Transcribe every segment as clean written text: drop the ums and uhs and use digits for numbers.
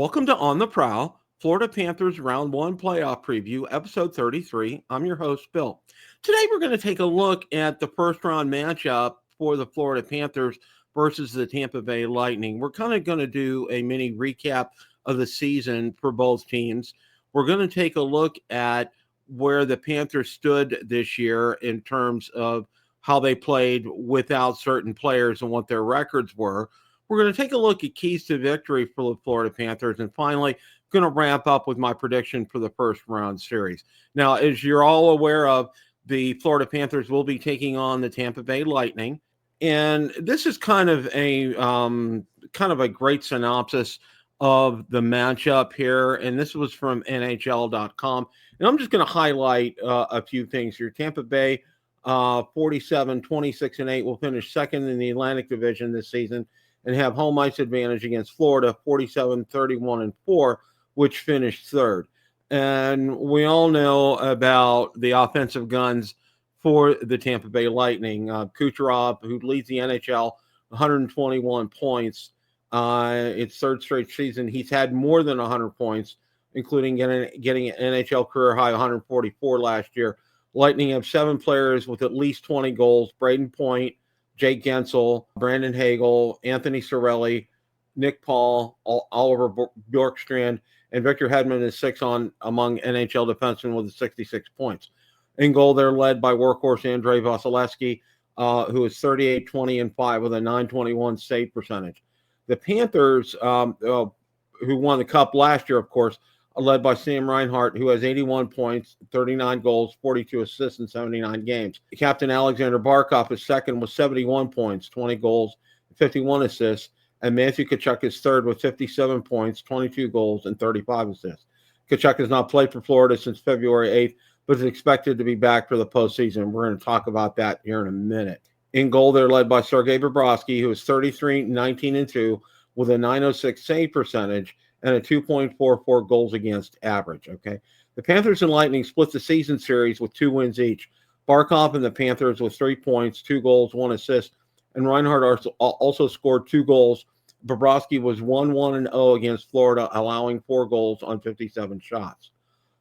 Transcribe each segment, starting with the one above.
Welcome to On The Prowl, Florida Panthers Round 1 Playoff Preview, Episode 33. I'm your host, Bill. Today we're going to take a look at the first-round matchup for the Florida Panthers versus the Tampa Bay Lightning. We're kind of going to do a mini recap of the season for both teams. We're going to take a look at where the Panthers stood this year in terms of how they played without certain players and what their records were. We're going to take a look at keys to victory for the Florida Panthers, and finally, going to wrap up with my prediction for the first round series. Now, as you're all aware of, the Florida Panthers will be taking on the Tampa Bay Lightning, and this is kind of a great synopsis of the matchup here, and this was from NHL.com, and I'm just going to highlight a few things here. Tampa Bay, 47, 26-8, will finish second in the Atlantic Division this season, and have home ice advantage against Florida, 47, 31-4, which finished third. And we all know about the offensive guns for the Tampa Bay Lightning. Kucherov, who leads the NHL, 121 points. It's third straight season. He's had more than 100 points, including getting an NHL career high 144 last year. Lightning have 7 players with at least 20 goals. Braden Point, Jake Gensel, Brandon Hagel, Anthony Cirelli, Nick Paul, Oliver Bjorkstrand, and Victor Hedman is 6th among NHL defensemen with 66 points. In goal, they're led by workhorse Andrei Vasilevsky, who is 38, 20, and 5 with a .921 save percentage. The Panthers, who won the Cup last year, of course, are led by Sam Reinhart, who has 81 points, 39 goals, 42 assists in 79 games. Captain Alexander Barkov is second with 71 points, 20 goals, 51 assists, and Matthew Tkachuk is third with 57 points, 22 goals, and 35 assists. Tkachuk has not played for Florida since February 8th, but is expected to be back for the postseason. We're going to talk about that here in a minute. In goal, they're led by Sergei Bobrovsky, who is 33, 19, and 2, with a .906 save percentage and a 2.44 goals against average, okay? The Panthers and Lightning split the season series with 2 wins each. Barkov and the Panthers with 3 points, 2 goals, 1 assist, and Reinhart also scored 2 goals. Bobrovsky was 1-1-0 against Florida, allowing 4 goals on 57 shots.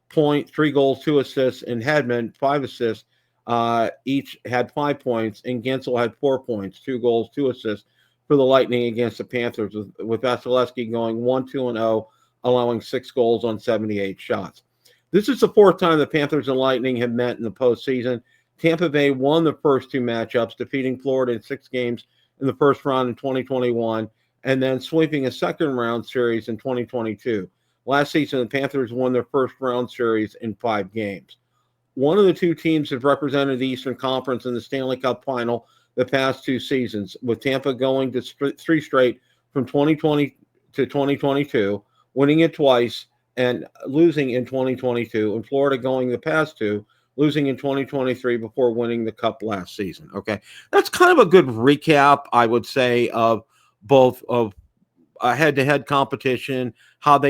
Point, 3 goals, 2 assists, and Hedman, 5 assists, each had 5 points, and Gensel had 4 points, 2 goals, 2 assists, for the Lightning against the Panthers, with Vasilevsky going 1-2-0, allowing 6 goals on 78 shots. This is the 4th time the Panthers and Lightning have met in the postseason. Tampa Bay won the first 2 matchups, defeating Florida in 6 games in the first round in 2021, and then sweeping a second-round series in 2022. Last season, the Panthers won their first-round series in 5 games. One of the 2 teams have represented the Eastern Conference in the Stanley Cup Final the past 2 seasons, with Tampa going to 3 straight from 2020 to 2022, winning it twice and losing in 2022, and Florida going the past 2, losing in 2023 before winning the Cup last season. Okay, that's kind of a good recap, I would say, of both of a head-to-head competition, how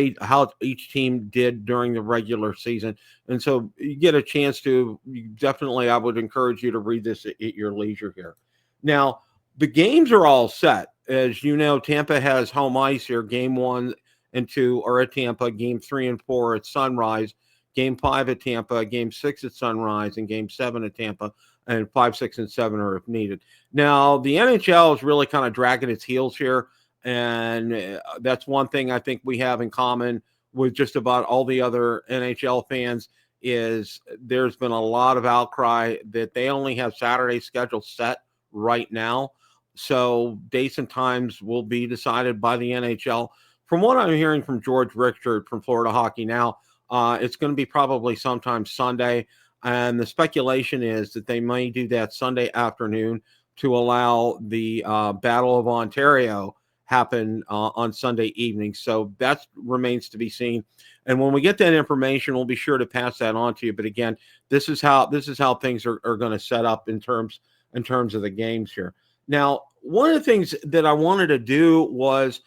each team did during the regular season. And so you get a chance to, definitely, I would encourage you to read this at your leisure here. Now, the games are all set. As you know, Tampa has home ice here. Game 1 and 2 are at Tampa. Game 3 and 4 at Sunrise. Game 5 at Tampa. Game 6 at Sunrise. And Game 7 at Tampa. And 5, 6, and 7 are if needed. Now, the NHL is really kind of dragging its heels here. And that's one thing I think we have in common with just about all the other NHL fans is there's been a lot of outcry that they only have Saturday schedule set right now. So dates and times will be decided by the NHL. From what I'm hearing from George Richard from Florida Hockey Now, it's going to be probably sometime Sunday. And the speculation is that they may do that Sunday afternoon to allow the Battle of Ontario happen on Sunday evening. So that remains to be seen. And when we get that information, we'll be sure to pass that on to you. But again, this is how things are going to set up in terms of the games here. Now, one of the things that I wanted to do was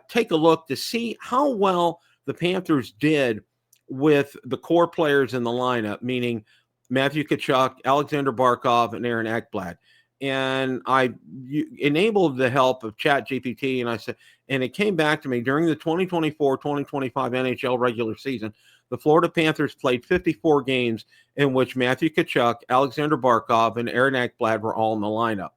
take a look to see how well the Panthers did with the core players in the lineup, meaning Matthew Tkachuk, Alexander Barkov, and Aaron Ekblad. and enabled the help of ChatGPT, and I said, and it came back to me during the 2024-2025 NHL regular season. The Florida Panthers played 54 games in which Matthew Tkachuk, Alexander Barkov, and Aaron Ekblad were all in the lineup.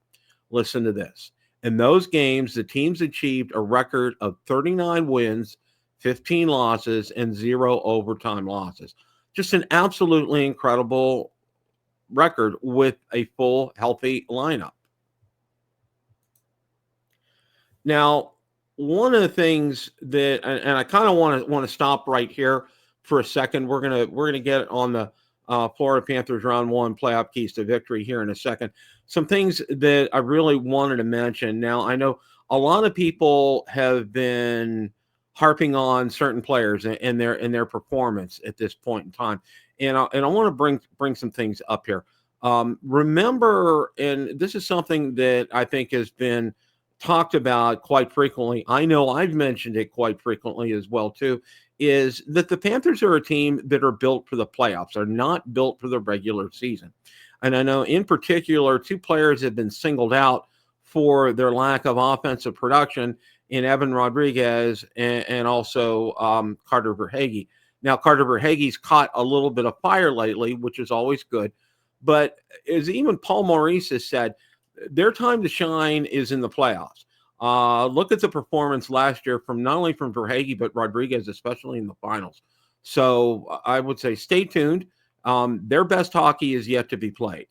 Listen to this. In those games, the teams achieved a record of 39 wins, 15 losses, and 0 overtime losses. Just an absolutely incredible record with a full, healthy lineup. Now, one of the things that, and I kind of want to stop right here for a second. We're gonna get on the Florida Panthers round 1 playoff keys to victory here in a second. Some things that I really wanted to mention. Now, I know a lot of people have been harping on certain players and their performance at this point in time, and I want to bring some things up here. Remember, and this is something that I think has been talked about quite frequently. I know I've mentioned it quite frequently as well too, is that the Panthers are a team that are built for the playoffs. They're not built for the regular season. And I know in particular, 2 players have been singled out for their lack of offensive production in Evan Rodriguez and also Carter Verhaeghe. Now, Carter Verhaeghe's caught a little bit of fire lately, which is always good. But as even Paul Maurice has said, their time to shine is in the playoffs. Look at the performance last year from not only from Verhaeghe, but Rodriguez, especially in the finals. So I would say stay tuned. Their best hockey is yet to be played.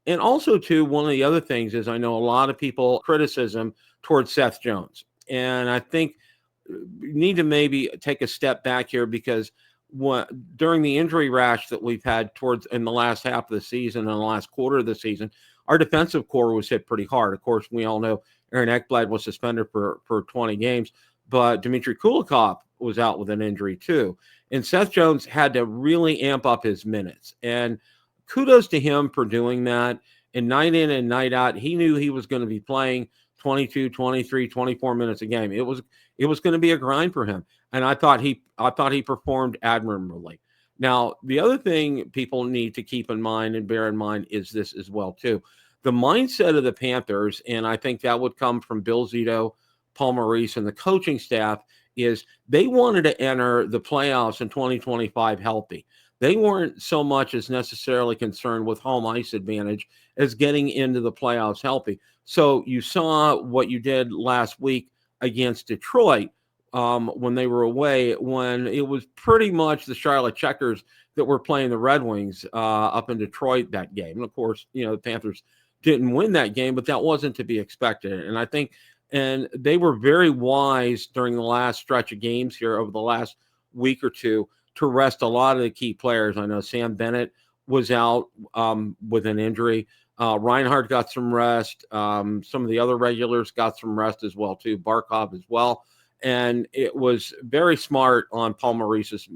And also, too, one of the other things is I know a lot of people criticism towards Seth Jones. And I think we need to maybe take a step back here because during the injury rash that we've had towards in the last half of the season and the last quarter of the season, our defensive core was hit pretty hard. Of course, we all know Aaron Ekblad was suspended for 20 games, but Dmitry Kulikov was out with an injury too. And Seth Jones had to really amp up his minutes. And kudos to him for doing that. And night in and night out, he knew he was going to be playing 22, 23, 24 minutes a game. It was going to be a grind for him. And I thought he performed admirably. Now, the other thing people need to keep in mind and bear in mind is this as well, too. The mindset of the Panthers, and I think that would come from Bill Zito, Paul Maurice, and the coaching staff, is they wanted to enter the playoffs in 2025 healthy. They weren't so much as necessarily concerned with home ice advantage as getting into the playoffs healthy. So you saw what you did last week against Detroit when they were away, when it was pretty much the Charlotte Checkers that were playing the Red Wings up in Detroit that game. And of course, the Panthers didn't win that game, but that wasn't to be expected. And I think, and they were very wise during the last stretch of games here over the last week or two to rest a lot of the key players. I know Sam Bennett was out with an injury. Reinhardt got some rest. Some of the other regulars got some rest as well, too. Barkov as well. And it was very smart on Paul Maurice's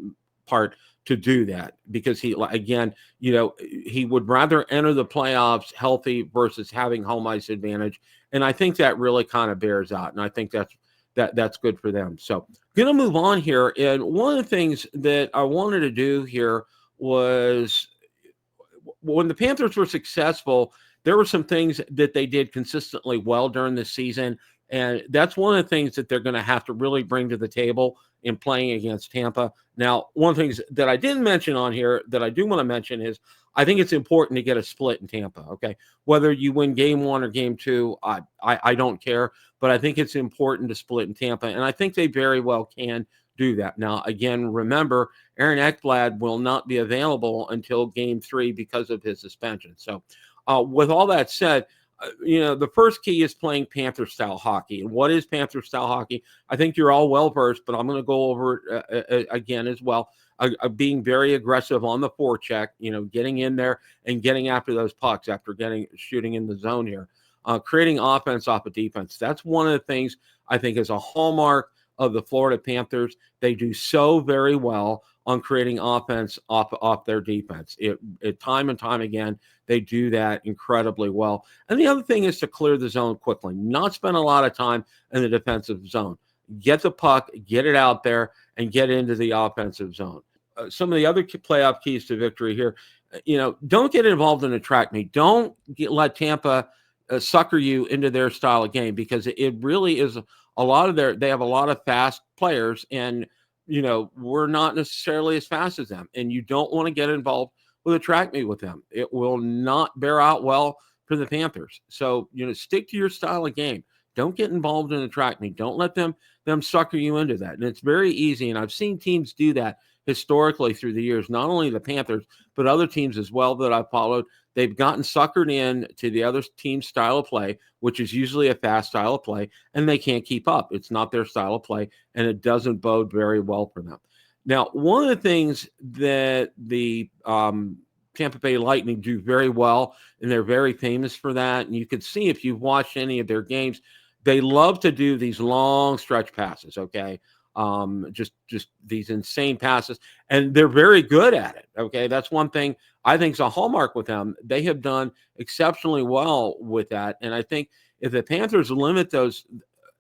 part to do that because he would rather enter the playoffs healthy versus having home ice advantage. And I think that really kind of bears out. And I think that's good for them. So going to move on here. And one of the things that I wanted to do here was when the Panthers were successful, there were some things that they did consistently well during the season. And that's one of the things that they're going to have to really bring to the table in playing against Tampa. Now, one of the things that I didn't mention on here that I do want to mention is I think it's important to get a split in Tampa, okay? Whether you win game 1 or game 2, I don't care. But I think it's important to split in Tampa, and I think they very well can do that. Now, again, remember, Aaron Ekblad will not be available until game 3 because of his suspension. So with all that said, the first key is playing Panther-style hockey. And what is Panther-style hockey? I think you're all well-versed, but I'm going to go over it again as well. Being very aggressive on the forecheck, getting in there and getting after those pucks after shooting in the zone here. Creating offense off of defense. That's one of the things I think is a hallmark of the Florida Panthers. They do so very well on creating offense off their defense. It time and time again, they do that incredibly well. And the other thing is to clear the zone quickly, not spend a lot of time in the defensive zone. Get the puck, get it out there, and get into the offensive zone. Some of the other playoff keys to victory here, don't get involved in a track meet. Don't let Tampa sucker you into their style of game, because it really is a lot of they have a lot of fast players, and we're not necessarily as fast as them, and you don't want to get involved with a track meet with them. It will not bear out well for the Panthers. So stick to your style of game. Don't get involved in a track meet. Don't let them sucker you into that. And it's very easy, and I've seen teams do that historically through the years, not only the Panthers, but other teams as well that I've followed. They've gotten suckered in to the other team's style of play, which is usually a fast style of play, and they can't keep up. It's not their style of play, and it doesn't bode very well for them. Now, one of the things that the Tampa Bay Lightning do very well, and they're very famous for that, and you can see if you've watched any of their games, they love to do these long stretch passes, okay? Just these insane passes, and they're very good at it, okay? That's one thing I think is a hallmark with them. They have done exceptionally well with that, and I think if the Panthers limit those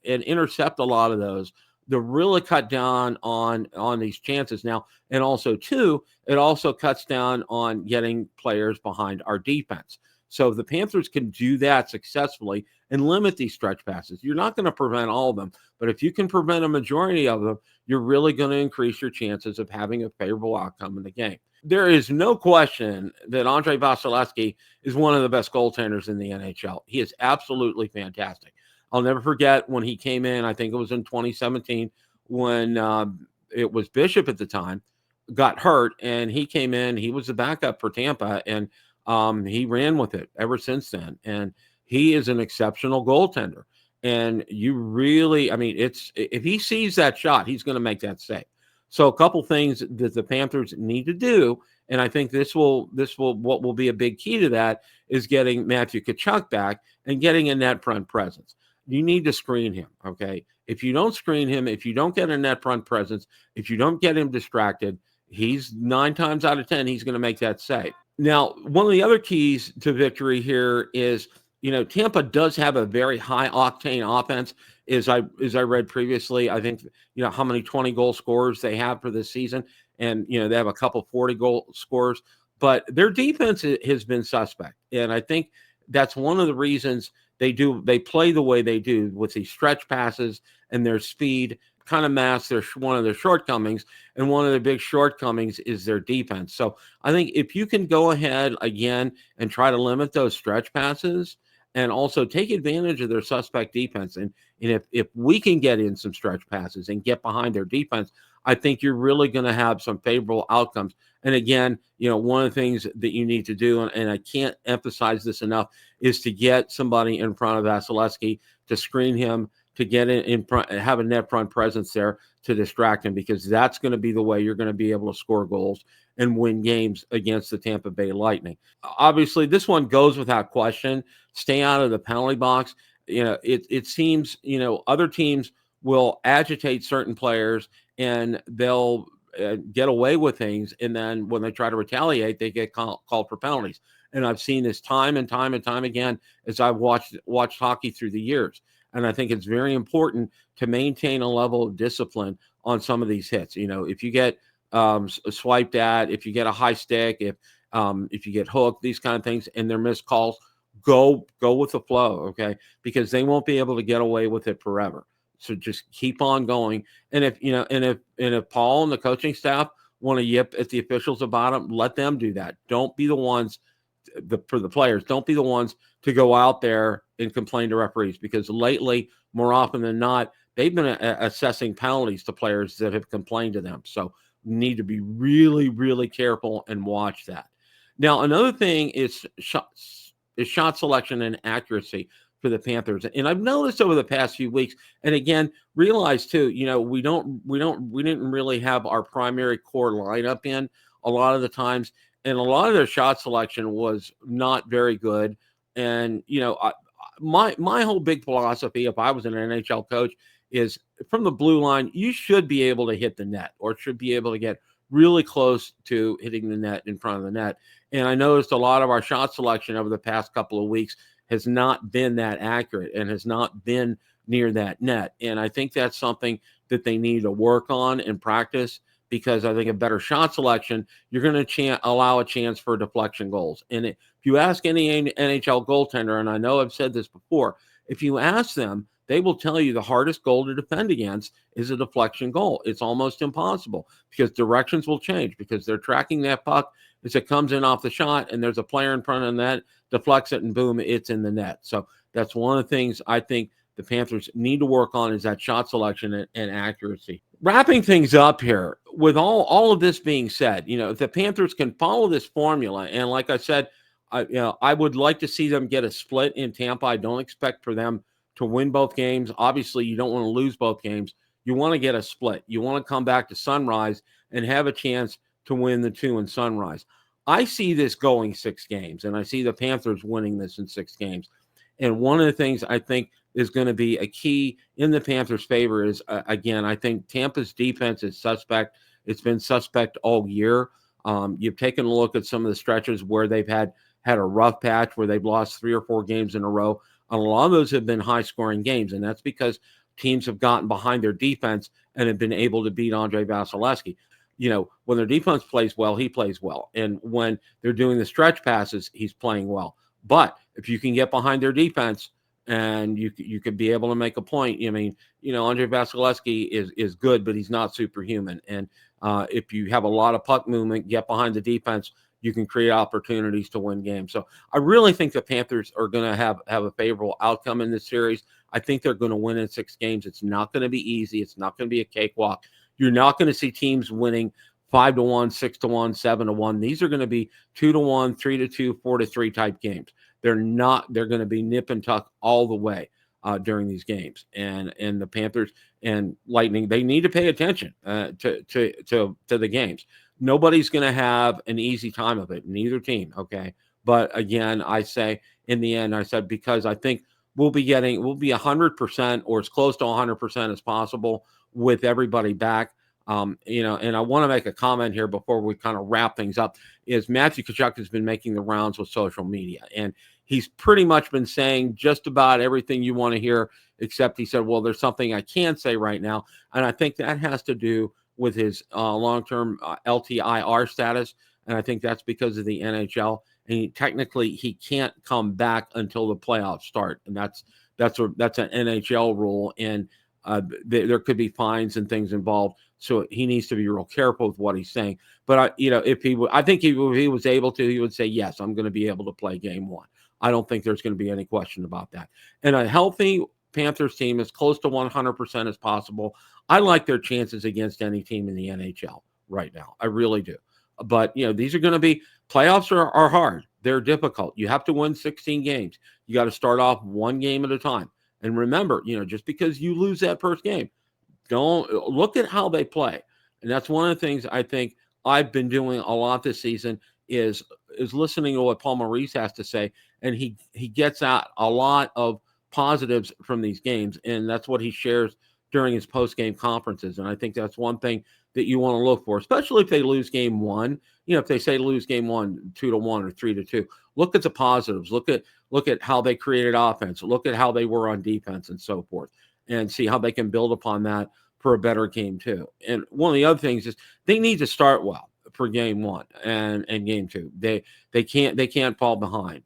and intercept a lot of those, they'll really cut down on these chances now. And also, too, it also cuts down on getting players behind our defense. So if the Panthers can do that successfully and limit these stretch passes, you're not going to prevent all of them, but if you can prevent a majority of them, you're really going to increase your chances of having a favorable outcome in the game. There is no question that Andrei Vasilevskiy is one of the best goaltenders in the NHL. He is absolutely fantastic. I'll never forget when he came in, I think it was in 2017, when it was Bishop at the time, got hurt, and he came in. He was the backup for Tampa, and he ran with it ever since then. And he is an exceptional goaltender. And you really, if he sees that shot, he's going to make that save. So a couple things that the Panthers need to do, and I think what will be a big key to that is getting Matthew Tkachuk back and getting a net front presence. You need to screen him, okay? If you don't screen him, if you don't get a net front presence, if you don't get him distracted, he's 9 times out of 10, he's going to make that save. Now, one of the other keys to victory here is, Tampa does have a very high octane offense. As I read previously, I think, how many 20 goal scorers they have for this season. And, they have a couple 40 goal scorers, but their defense has been suspect. And I think that's one of the reasons they play the way they do with these stretch passes, and their speed kind of masks one of their shortcomings. And one of their big shortcomings is their defense. So I think if you can go ahead again and try to limit those stretch passes, and also take advantage of their suspect defense, and if we can get in some stretch passes and get behind their defense, I think you're really going to have some favorable outcomes. And again, one of the things that you need to do, and I can't emphasize this enough, is to get somebody in front of Vasilevskiy, to screen him, to get in front, have a net front presence there to distract him, because that's going to be the way you're going to be able to score goals and win games against the Tampa Bay Lightning. Obviously, this one goes without question. Stay out of the penalty box. It seems, other teams will agitate certain players, and they'll get away with things, and then when they try to retaliate, they get called for penalties. And I've seen this time and time and time again as I've watched hockey through the years. And I think it's very important to maintain a level of discipline on some of these hits. If you get swiped at, if you get a high stick, if you get hooked, these kind of things, and they're missed calls, go with the flow, okay? Because they won't be able to get away with it forever. So just keep on going. And if Paul and the coaching staff want to yip at the officials about them, let them do that. Don't be the ones, for the players, don't be the ones to go out there and complain to referees, because lately, more often than not, they've been assessing penalties to players that have complained to them. So need to be really, really careful and watch that. Now, another thing is shot selection and accuracy for the Panthers. And I've noticed over the past few weeks, and again, realize too, we didn't really have our primary core lineup in a lot of the times, and a lot of their shot selection was not very good. And my whole big philosophy, if I was an NHL coach, is from the blue line, you should be able to hit the net, or should be able to get really close to hitting the net in front of the net. And I noticed a lot of our shot selection over the past couple of weeks has not been that accurate and has not been near that net. And I think that's something that they need to work on and practice, because I think a better shot selection, you're going to allow a chance for deflection goals. And if you ask any NHL goaltender, and I know I've said this before, if you ask them, they will tell you the hardest goal to defend against is a deflection goal. It's almost impossible because directions will change because they're tracking that puck as it comes in off the shot, and there's a player in front of the net, deflects it, and boom, it's in the net. So that's one of the things I think the Panthers need to work on is that shot selection and accuracy. Wrapping things up here, with all of this being said, if the Panthers can follow this formula, and like I said, I would like to see them get a split in Tampa. I don't expect for them to win both games. Obviously, you don't want to lose both games. You want to get a split. You want to come back to Sunrise and have a chance to win the 2 in Sunrise. I see this going 6 games, and I see the Panthers winning this in 6 games. And one of the things I think is going to be a key in the Panthers' favor is, again, I think Tampa's defense is suspect. It's been suspect all year. You've taken a look at some of the stretches where they've had a rough patch where they've lost 3 or 4 games in a row. And a lot of those have been high-scoring games, and that's because teams have gotten behind their defense and have been able to beat Andrei Vasilevskiy. When their defense plays well, he plays well. And when they're doing the stretch passes, he's playing well. But if you can get behind their defense and you could be able to make a point, Andrei Vasilevskiy is good, but he's not superhuman. And if you have a lot of puck movement, get behind the defense, you can create opportunities to win games. So I really think the Panthers are going to have a favorable outcome in this series. I think they're going to win in 6 games. It's not going to be easy. It's not going to be a cakewalk. You're not going to see teams winning 5-1, 6-1, 7-1. These are going to be 2-1, 3-2, 4-3 type games. They're going to be nip and tuck all the way during these games. And the Panthers and Lightning, they need to pay attention to the games. Nobody's going to have an easy time of it, neither team, okay? But again, I say in the end, because I think we'll be 100% or as close to 100% as possible with everybody back. And I want to make a comment here before we kind of wrap things up, is Matthew Tkachuk has been making the rounds with social media, and he's pretty much been saying just about everything you want to hear, except he said, well, there's something I can't say right now. And I think that has to do with his long-term LTIR status, and I think that's because of the NHL. And technically, he can't come back until the playoffs start, and that's an NHL rule, and there could be fines and things involved. So he needs to be real careful with what he's saying. But if he was able to, he would say, yes, I'm going to be able to play game 1. I don't think there's going to be any question about that. And a healthy Panthers team as close to 100% as possible. I like their chances against any team in the NHL right now. I really do. But, these are going to be playoffs are hard. They're difficult. You have to win 16 games. You got to start off 1 game at a time. And remember, just because you lose that first game, don't look at how they play. And that's one of the things I think I've been doing a lot this season is listening to what Paul Maurice has to say. And he gets out a lot of positives from these games. And that's what he shares during his post-game conferences. And I think that's one thing that you want to look for, especially if they lose game 1. If they say lose game 1, 2-1 or 3-2, look at the positives. Look at how they created offense. Look at how they were on defense and so forth, and see how they can build upon that for a better game 2. And one of the other things is they need to start well for game 1 and game 2. They can't fall behind.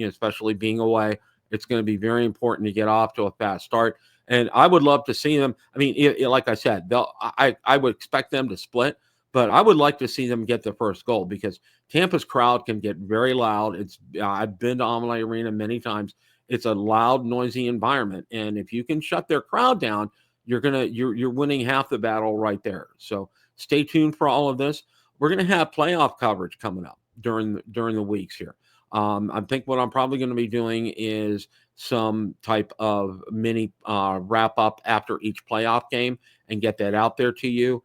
Especially being away, it's going to be very important to get off to a fast start. And I would love to see them. I mean, like I said, I would expect them to split, but I would like to see them get the first goal because Tampa's crowd can get very loud. I've been to Amalie Arena many times. It's a loud, noisy environment, and if you can shut their crowd down, you're winning half the battle right there. So stay tuned for all of this. We're going to have playoff coverage coming up during the weeks here. I think what I'm probably going to be doing is some type of mini wrap up after each playoff game and get that out there to you,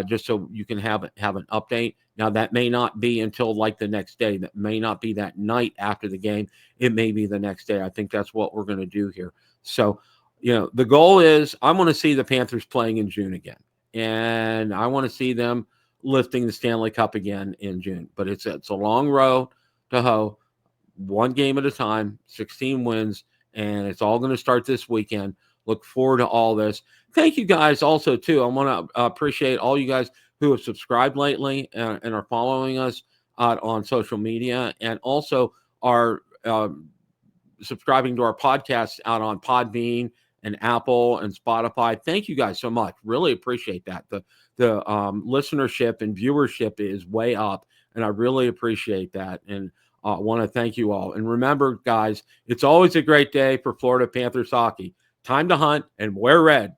just so you can have an update. Now, that may not be until like the next day. That may not be that night after the game. It may be the next day. I think that's what we're going to do here. So, the goal is I want to see the Panthers playing in June again, and I want to see them lifting the Stanley Cup again in June. But it's a long road to hoe. 1 game at a time, 16 wins, and it's all going to start this weekend. Look forward to all this. Thank you guys also, too. I want to appreciate all you guys who have subscribed lately and are following us. out on social media, and also are subscribing to our podcast out on Podbean and Apple and Spotify. Thank you guys so much. Really appreciate that. The listenership and viewership is way up, and I really appreciate that. And I want to thank you all. And remember, guys, it's always a great day for Florida Panthers hockey. Time to hunt and wear red.